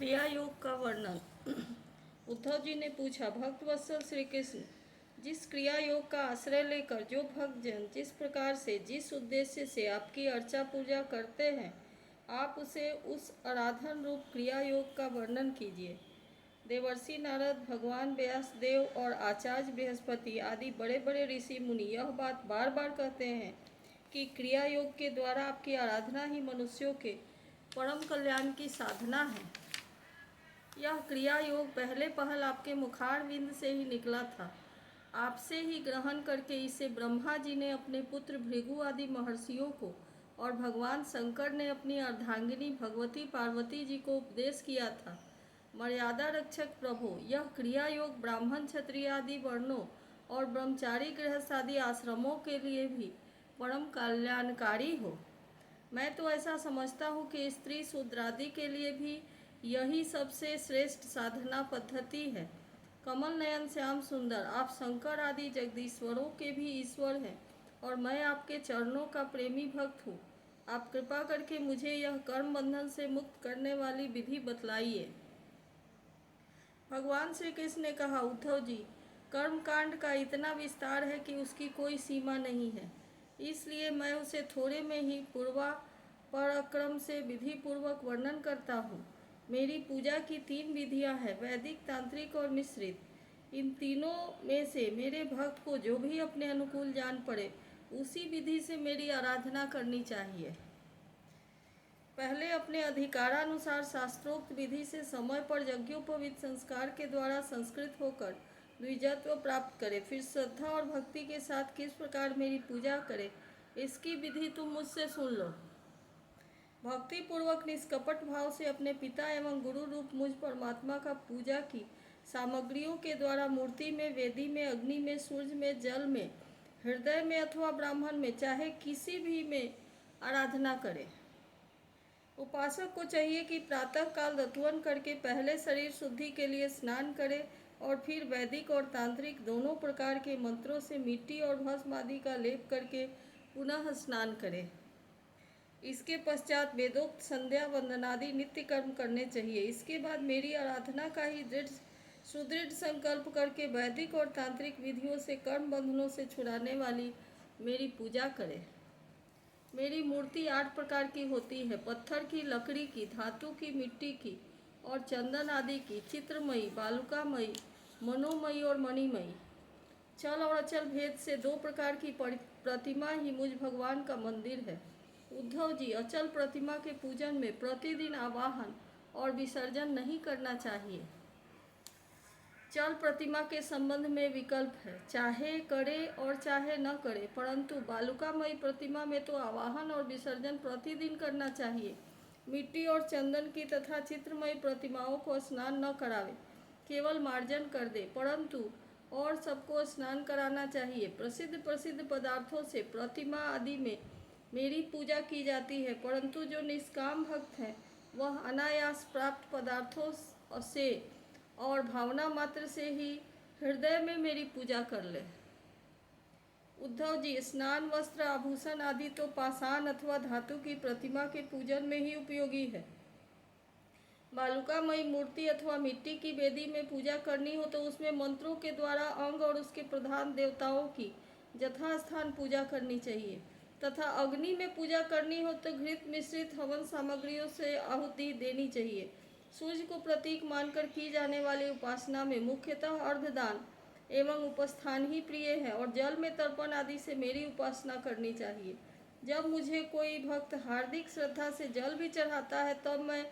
क्रिया योग का वर्णन। उद्धव जी ने पूछा, भक्तवत्सल श्री कृष्ण, जिस क्रिया योग का आश्रय लेकर जो भक्तजन जिस प्रकार से जिस उद्देश्य से आपकी अर्चा पूजा करते हैं, आप उसे उस आराधन रूप क्रिया योग का वर्णन कीजिए। देवर्षि नारद, भगवान व्यास देव और आचार्य बृहस्पति आदि बड़े बड़े ऋषि मुनि यह बात बार बार कहते हैं कि क्रिया योग के द्वारा आपकी आराधना ही मनुष्यों के परम कल्याण की साधना है। यह क्रिया योग पहले पहल आपके मुखार बिंद से ही निकला था। आपसे ही ग्रहण करके इसे ब्रह्मा जी ने अपने पुत्र भृगु आदि महर्षियों को और भगवान शंकर ने अपनी अर्धांगिनी भगवती पार्वती जी को उपदेश किया था। मर्यादा रक्षक प्रभु, यह क्रिया योग ब्राह्मण क्षत्रिय आदि वर्णों और ब्रह्मचारी गृहस्थ आदि आश्रमों के लिए भी परम कल्याणकारी हो। मैं तो ऐसा समझता हूँ कि स्त्री शूद्रादि के लिए भी यही सबसे श्रेष्ठ साधना पद्धति है। कमल नयन श्याम सुंदर, आप शंकर आदि जगदीश्वरों के भी ईश्वर हैं और मैं आपके चरणों का प्रेमी भक्त हूँ। आप कृपा करके मुझे यह कर्म बंधन से मुक्त करने वाली विधि बतलाइए। भगवान श्री कृष्ण ने कहा, उद्धव जी, कर्म कांड का इतना विस्तार है कि उसकी कोई सीमा नहीं है, इसलिए मैं उसे थोड़े में ही पूर्वापरक्रम से विधि पूर्वक वर्णन करता हूँ। मेरी पूजा की 3 विधियाँ हैं, वैदिक, तांत्रिक और मिश्रित। इन तीनों में से मेरे भक्त को जो भी अपने अनुकूल जान पड़े, उसी विधि से मेरी आराधना करनी चाहिए। पहले अपने अधिकारानुसार शास्त्रोक्त विधि से समय पर यज्ञोपवीत संस्कार के द्वारा संस्कृत होकर द्विजत्व प्राप्त करे। फिर श्रद्धा और भक्ति के साथ किस प्रकार मेरी पूजा करे, इसकी विधि तुम मुझसे सुन लो। भक्ति पूर्वक निष्कपट भाव से अपने पिता एवं गुरु रूप मुझ परमात्मा का पूजा की सामग्रियों के द्वारा मूर्ति में, वेदी में, अग्नि में, सूर्य में, जल में, हृदय में अथवा ब्राह्मण में, चाहे किसी भी में आराधना करे। उपासक को चाहिए कि प्रातः काल दत्वन करके पहले शरीर शुद्धि के लिए स्नान करे और फिर वैदिक और तांत्रिक दोनों प्रकार के मंत्रों से मिट्टी और भस्म आदि का लेप करके पुनः स्नान करे। इसके पश्चात वेदोक्त संध्या वंदनादि नित्य कर्म करने चाहिए। इसके बाद मेरी आराधना का ही सुदृढ़ संकल्प करके वैदिक और तांत्रिक विधियों से कर्म बंधनों से छुड़ाने वाली मेरी पूजा करे। मेरी मूर्ति 8 प्रकार की होती है, पत्थर की, लकड़ी की, धातु की, मिट्टी की और चंदन आदि की, चित्रमयी, बालुकामयी, मनोमयी और मणिमयी। चल और अचल भेद से 2 प्रकार की प्रतिमा ही मुझ भगवान का मंदिर है। उद्धव जी, अचल प्रतिमा के पूजन में प्रतिदिन आवाहन और विसर्जन नहीं करना चाहिए। चल प्रतिमा के संबंध में विकल्प है, चाहे करे और चाहे न करे, परंतु बालुकामयी प्रतिमा में तो आवाहन और विसर्जन प्रतिदिन करना चाहिए। मिट्टी और चंदन की तथा चित्रमयी प्रतिमाओं को स्नान न करावे, केवल मार्जन कर दे, परंतु और सबको स्नान कराना चाहिए। प्रसिद्ध प्रसिद्ध पदार्थों से प्रतिमा आदि में मेरी पूजा की जाती है, परंतु जो निष्काम भक्त हैं वह अनायास प्राप्त पदार्थों से और भावना मात्र से ही हृदय में मेरी पूजा कर ले। उद्धव जी, स्नान, वस्त्र, आभूषण आदि तो पाषाण अथवा धातु की प्रतिमा के पूजन में ही उपयोगी है। बालुकामयी मूर्ति अथवा मिट्टी की वेदी में पूजा करनी हो तो उसमें मंत्रों के द्वारा अंग और उसके प्रधान देवताओं की यथास्थान पूजा करनी चाहिए तथा अग्नि में पूजा करनी हो तो घृत मिश्रित हवन सामग्रियों से आहुति देनी चाहिए। सूर्य को प्रतीक मानकर की जाने वाली उपासना में मुख्यतः अर्धदान एवं उपस्थान ही प्रिय है और जल में तर्पण आदि से मेरी उपासना करनी चाहिए। जब मुझे कोई भक्त हार्दिक श्रद्धा से जल भी चढ़ाता है तब मैं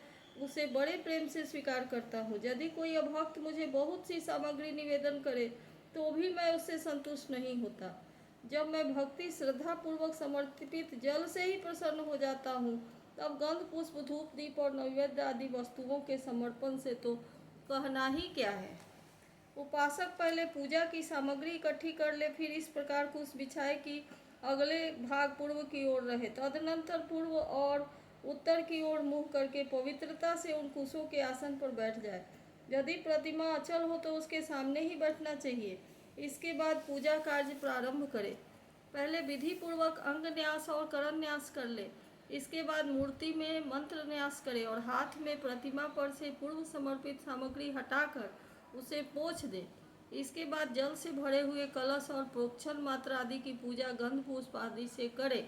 उसे बड़े प्रेम से स्वीकार करता हूँ। यदि कोई अभक्त मुझे बहुत सी सामग्री निवेदन करे तो भी मैं उससे संतुष्ट नहीं होता। जब मैं भक्ति श्रद्धा पूर्वक समर्पित जल से ही प्रसन्न हो जाता हूँ तब गंध, पुष्प, धूप, दीप और नैवेद्य आदि वस्तुओं के समर्पण से तो कहना ही क्या है। उपासक पहले पूजा की सामग्री इकट्ठी कर ले, फिर इस प्रकार कुश बिछाए कि अगले भाग पूर्व की ओर रहे। तदनंतर पूर्व और उत्तर की ओर मुँह करके पवित्रता से उन कुशों के आसन पर बैठ जाए। यदि प्रतिमा अचल हो तो उसके सामने ही बैठना चाहिए। इसके बाद पूजा कार्य प्रारंभ करे। पहले विधि पूर्वक अंग न्यास और करण न्यास कर ले। इसके बाद मूर्ति में मंत्र न्यास करे और हाथ में प्रतिमा पर से पूर्व समर्पित सामग्री हटाकर उसे पोंछ दे। इसके बाद जल से भरे हुए कलश और प्रोक्षण मात्र आदि की पूजा गंध पुष्प आदि से करे।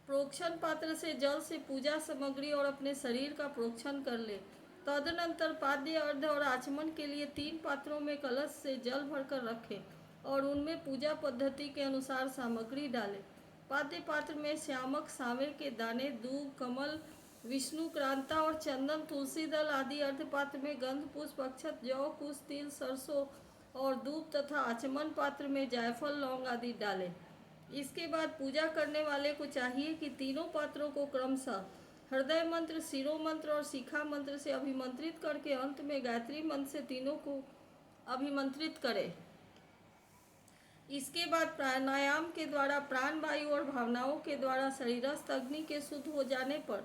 प्रोक्षण पात्र से जल से पूजा सामग्री और अपने शरीर का प्रोक्षण कर ले। तदनंतर पाद्य अर्ध और आचमन के लिए 3 पात्रों में कलश से जल भरकर रखे और उनमें पूजा पद्धति के अनुसार सामग्री डाले। पाद्य पात्र में श्यामक, सांवेर के दाने, दूब, कमल, विष्णु क्रांता और चंदन, तुलसी दल आदि। अर्ध पात्र में गंध पुष्प, अक्षत, जौ, कुश, तिल, सरसों और दूब तथा आचमन पात्र में जायफल, लौंग आदि डाले। इसके बाद पूजा करने वाले को चाहिए कि तीनों पात्रों को क्रमशः हृदय मंत्र, शिरो मंत्र और शिखा मंत्र से अभिमंत्रित करके अंत में गायत्री मंत्र से तीनों को अभिमंत्रित करे। इसके बाद प्राणायाम के द्वारा प्राण वायु और भावनाओं के द्वारा शरीरस्थ अग्नि के शुद्ध हो जाने पर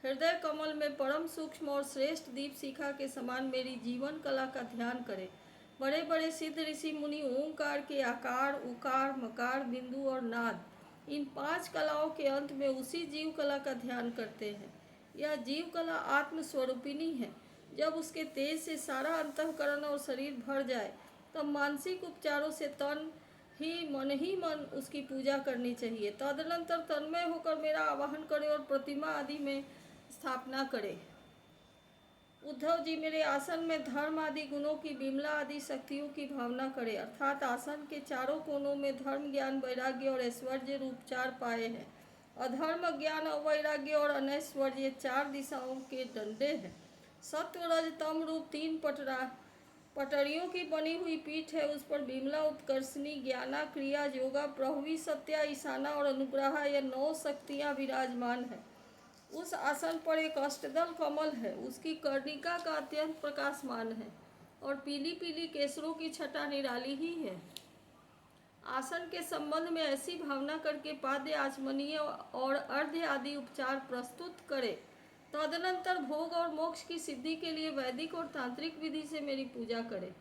हृदय कमल में परम सूक्ष्म और श्रेष्ठ दीप शिखा के समान मेरी जीवन कला का ध्यान करे। बड़े बड़े सिद्ध ऋषि मुनि ओंकार के आकार, उकार, मकार, बिंदु और नाद, इन 5 कलाओं के अंत में उसी जीव कला का ध्यान करते हैं। यह जीव कला आत्मस्वरूपिणी है। जब उसके तेज से सारा अंतःकरण और शरीर भर जाए तब मानसिक उपचारों से तन ही मन उसकी पूजा करनी चाहिए। तदनंतर तन्मय होकर मेरा आवाहन करे और प्रतिमा आदि में स्थापना करे। उद्धव जी, मेरे आसन में धर्म आदि गुणों की, विमला आदि शक्तियों की भावना करे, अर्थात आसन के चारों कोनों में धर्म, ज्ञान, वैराग्य और ऐश्वर्य रूप 4 पाए हैं। अधर्म, ज्ञान, अवैराग्य और अनैश्वर्य 4 दिशाओं के डंडे हैं। सत्व, रज, तम रूप 3 पटरियों की बनी हुई पीठ है। उस पर विमला, उत्कर्षणी, ज्ञाना, क्रिया, योगा, प्रभवी, सत्या, ईशाना और अनुग्रह, यह 9 शक्तियाँ विराजमान है। उस आसन पर एक अष्टदल कमल है। उसकी कर्णिका का अत्यंत प्रकाशमान है और पीली पीली केसरों की छटा निराली ही है। आसन के संबंध में ऐसी भावना करके पाद्य, आचमनीय और अर्घ्य आदि उपचार प्रस्तुत करे। तदनंतर भोग और मोक्ष की सिद्धि के लिए वैदिक और तांत्रिक विधि से मेरी पूजा करे।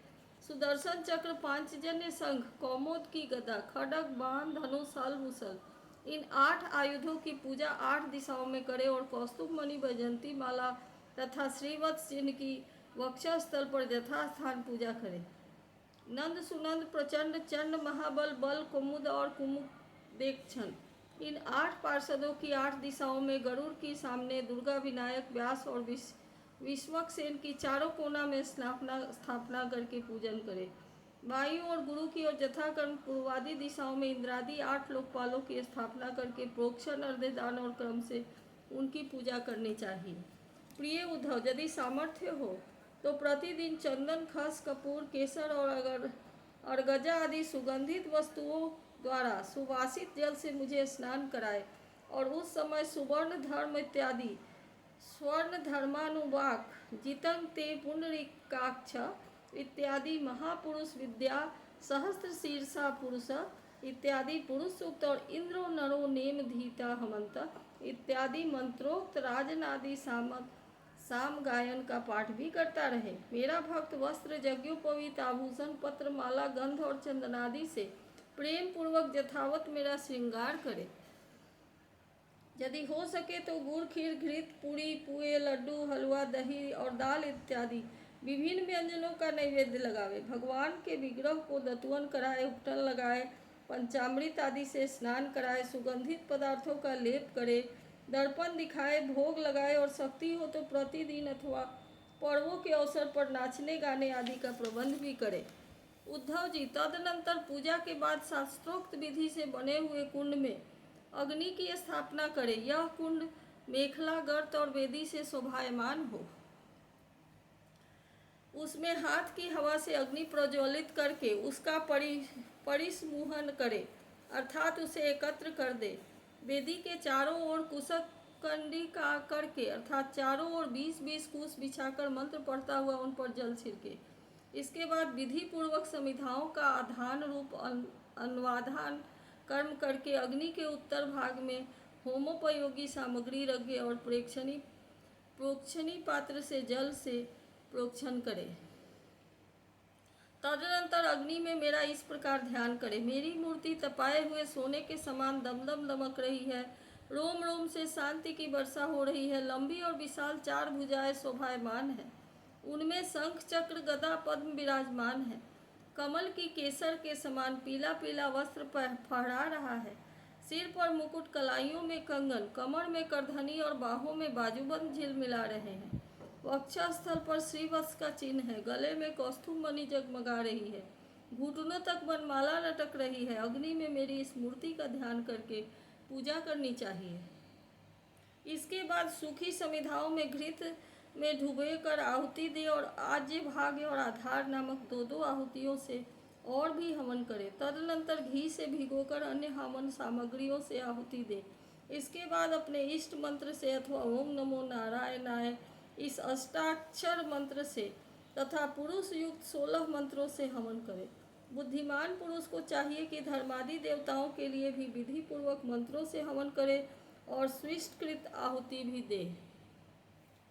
सुदर्शन चक्र, पांचजन्य शंख, कौमोद की गदा, खड्ग, बाण, धनुष, हल, मुसल, इन 8 आयुधों की पूजा 8 दिशाओं में करे और कौस्तुभ मणि, वैजयंती माला तथा श्रीवत्स चिन्ह की वक्षस्थल पर यथास्थान पूजा करे। नंद, सुनंद, प्रचंड, चंड, महाबल, बल, कुमुद और कुमुदेक्षण, इन 8 पार्षदों की 8 दिशाओं में गरुड़ की सामने, दुर्गा, विनायक, व्यास और विश्वक्सेन की चारों कोना में स्थापना करके पूजन करे। वायु और गुरु की ओर यथाक्रम पूर्वादि दिशाओं में इंद्रादि 8 लोकपालों की स्थापना करके प्रोक्षण, अर्धदान और क्रम से उनकी पूजा करनी चाहिए। प्रिय उद्धव, यदि सामर्थ्य हो तो प्रतिदिन चंदन, खस, कपूर, केसर और अर्गजा आदि सुगंधित वस्तुओं द्वारा सुवासित जल से मुझे स्नान कराए और उस समय सुवर्ण धर्म इत्यादि, स्वर्ण धर्मानुवाक, जितं ते पुंडरीकाक्ष इत्यादि, महापुरुष विद्या, सहस्त्र शीर्षा पुरुष इत्यादि पुरुष सूक्त और इंद्रो नरो नेम धीता हमंत इत्यादि मंत्रोक्त राजनादि साम गायन का पाठ भी करता रहे। मेरा भक्त वस्त्र, यज्ञोपवीत, आभूषण, पत्र, माला, गंध और चंदनादि से प्रेम पूर्वक यथावत मेरा श्रृंगार करे। यदि हो सके तो गुड़, खीर, घृत, पूरी, पुए, लड्डू, हलवा, दही और दाल इत्यादि विभिन्न व्यंजनों का नैवेद्य लगावे। भगवान के विग्रह को दतुवन कराए, उपटन लगाए, पंचामृत आदि से स्नान कराए, सुगंधित पदार्थों का लेप करे, दर्पण दिखाए, भोग लगाए और शक्ति हो तो प्रतिदिन अथवा पर्वों के अवसर पर नाचने गाने आदि का प्रबंध भी करे। उद्धव जी, तदनंतर पूजा के बाद शास्त्रोक्त विधि से बने हुए कुंड में अग्नि की स्थापना करे। यह कुंड मेखला, गर्त और वेदी से शोभायमान हो। उसमें हाथ की हवा से अग्नि प्रज्वलित करके उसका परिसमुहन करे, अर्थात उसे एकत्र कर दे। वेदी के चारों ओर कुशकंडिका करके, अर्थात चारों ओर 20-20 कुश बिछाकर मंत्र पढ़ता हुआ उन पर जल छिड़के। इसके बाद विधि पूर्वक समिधाओं का आधान रूप अन्वाधान कर्म करके अग्नि के उत्तर भाग में होमोपयोगी सामग्री रखे और प्रोक्षणी पात्र से जल से प्रोक्षण करे। तदनंतर अग्नि में मेरा इस प्रकार ध्यान करे। मेरी मूर्ति तपाए हुए सोने के समान दमदम दमक रही है। रोम रोम से शांति की वर्षा हो रही है। लंबी और विशाल 4 भुजाएं शोभायमान है, उनमें शंख चक्र गदा पद्म विराजमान है। कमल की केसर के समान पीला पीला वस्त्र फहरा रहा है। सिर पर मुकुट, कलाइयों में कंगन, कमर में करधनी और बाहों में बाजूबंद झिलमिला रहे हैं। वक्षस्थल पर श्रीवत्स का चिन्ह है, गले में कौस्तुभ मणि जगमगा रही है, घुटनों तक वनमाला लटक रही है। अग्नि में मेरी इस मूर्ति का ध्यान करके पूजा करनी चाहिए। इसके बाद सूखी समिधाओं में घृत में डुबो कर आहुति दे और आज्य, भाग्य और आधार नामक 2-2 आहुतियों से और भी हवन करे। तदनंतर घी से भिगोकर अन्य हवन सामग्रियों से आहुति दे। इसके बाद अपने इष्ट मंत्र से अथवा ओम नमो नारायणाय इस अष्टाक्षर मंत्र से तथा पुरुष युक्त 16 मंत्रों से हवन करे। बुद्धिमान पुरुष को चाहिए कि धर्मादि देवताओं के लिए भी विधि पूर्वक मंत्रों से हवन करे और स्विष्टकृत आहुति भी दे।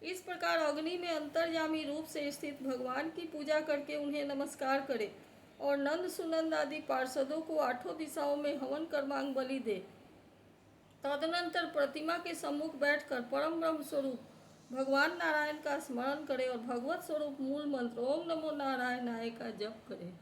इस प्रकार अग्नि में अंतर्यामी रूप से स्थित भगवान की पूजा करके उन्हें नमस्कार करे और नंद सुनंद आदि पार्षदों को 8 दिशाओं में हवन कर्मांग बलि दे। तदनंतर प्रतिमा के सम्मुख बैठकर परम ब्रह्म स्वरूप भगवान नारायण का स्मरण करे और भगवत स्वरूप मूल मंत्र ओम नमो नारायणाय का जप करे।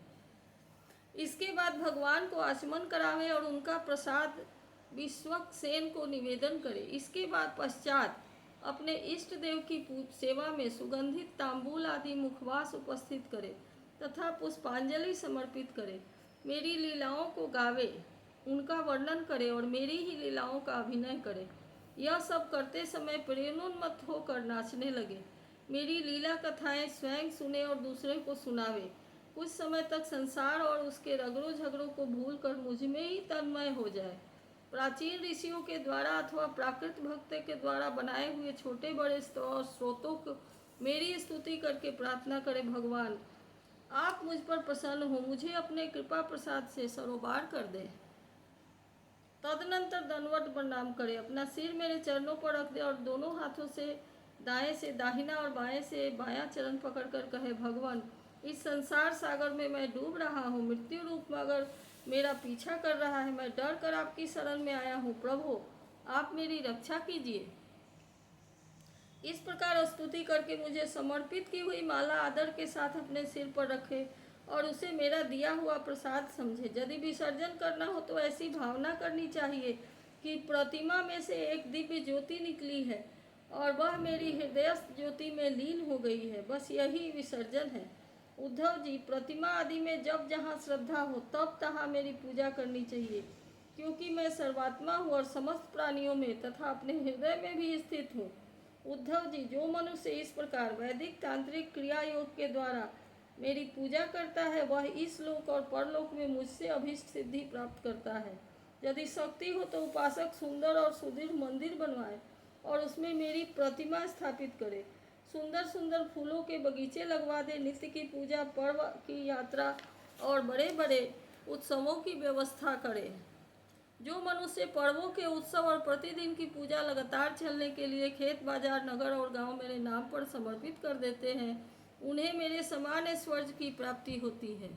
इसके बाद भगवान को आचमन करावे और उनका प्रसाद विश्वक्सेन को निवेदन करे। इसके बाद पश्चात अपने इष्ट देव की सेवा में सुगंधित तांबूल आदि मुखवास उपस्थित करे तथा पुष्पांजलि समर्पित करे। मेरी लीलाओं को गावे, उनका वर्णन करे और मेरी ही लीलाओं का अभिनय करे। यह सब करते समय प्रेरणोन्मत्त होकर नाचने लगे। मेरी लीला कथाएं स्वयं सुने और दूसरे को सुनावे। कुछ समय तक संसार और उसके रगड़ों झगड़ों को भूलकर मुझ में ही तन्मय हो जाए। प्राचीन ऋषियों के द्वारा अथवा प्राकृत भक्त के द्वारा बनाए हुए छोटे बड़े स्रोतों को मेरी स्तुति करके प्रार्थना करे, भगवान आप मुझ पर प्रसन्न हो, मुझे अपने कृपा प्रसाद से सरोबार कर दे। तदनंतर दंडवत प्रणाम करे, अपना सिर मेरे चरणों पर रख दे और दोनों हाथों से दाएं से दाहिना और बाएं से बायां चरण पकड़कर कहे, भगवान इस संसार सागर में मैं डूब रहा हूँ। मृत्यु रूप में अगर मेरा पीछा कर रहा है, मैं डर कर आपकी शरण में आया हूँ। प्रभु आप मेरी रक्षा कीजिए। इस प्रकार स्तुति करके मुझे समर्पित की हुई माला आदर के साथ अपने सिर पर रखे और उसे मेरा दिया हुआ प्रसाद समझे। यदि विसर्जन करना हो तो ऐसी भावना करनी चाहिए कि प्रतिमा में से एक दिव्य ज्योति निकली है और वह मेरी हृदयस्थ ज्योति में लीन हो गई है। बस यही विसर्जन है। उद्धव जी, प्रतिमा आदि में जब जहाँ श्रद्धा हो तब तहाँ मेरी पूजा करनी चाहिए, क्योंकि मैं सर्वात्मा हूँ और समस्त प्राणियों में तथा अपने हृदय में भी स्थित हूँ। उद्धव जी, जो मनुष्य इस प्रकार वैदिक तांत्रिक क्रिया योग के द्वारा मेरी पूजा करता है, वह इस लोक और परलोक में मुझसे अभीष्ट सिद्धि प्राप्त करता है। यदि शक्ति हो तो उपासक सुंदर और सुदृढ़ मंदिर बनवाए और उसमें मेरी प्रतिमा स्थापित करे। सुंदर सुंदर फूलों के बगीचे लगवा दे। नित्य की पूजा, पर्व की यात्रा और बड़े बड़े उत्सवों की व्यवस्था करे। जो मनुष्य पर्वों के उत्सव और प्रतिदिन की पूजा लगातार चलने के लिए खेत, बाजार, नगर और गांव मेरे नाम पर समर्पित कर देते हैं, उन्हें मेरे समान स्वर्ग की प्राप्ति होती है।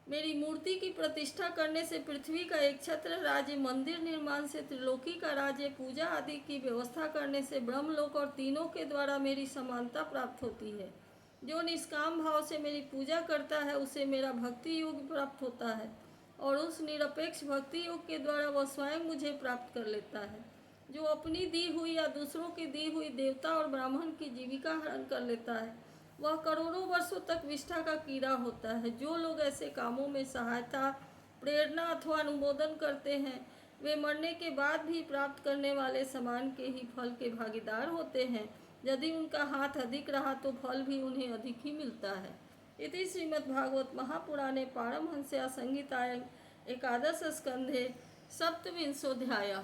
मेरी मूर्ति की प्रतिष्ठा करने से पृथ्वी का एक छत्र राज्य, मंदिर निर्माण से त्रिलोकी का राज्य, पूजा आदि की व्यवस्था करने से ब्रह्मलोक और तीनों के द्वारा मेरी समानता प्राप्त होती है। जो निष्काम भाव से मेरी पूजा करता है उसे मेरा भक्ति योग प्राप्त होता है और उस निरपेक्ष भक्ति योग के द्वारा वह स्वयं मुझे प्राप्त कर लेता है। जो अपनी दी हुई या दूसरों की दी हुई देवता और ब्राह्मण की जीविका हरण कर लेता है, वह करोड़ों वर्षों तक विष्ठा का कीड़ा होता है। जो लोग ऐसे कामों में सहायता, प्रेरणा अथवा अनुमोदन करते हैं, वे मरने के बाद भी प्राप्त करने वाले समान के ही फल के भागीदार होते हैं। यदि उनका हाथ अधिक रहा तो फल भी उन्हें अधिक ही मिलता है। इति श्रीमद्भागवत महापुराणे पारमहंस्यां संहितायां एकादश स्कंधे सप्तविंशोऽध्यायः।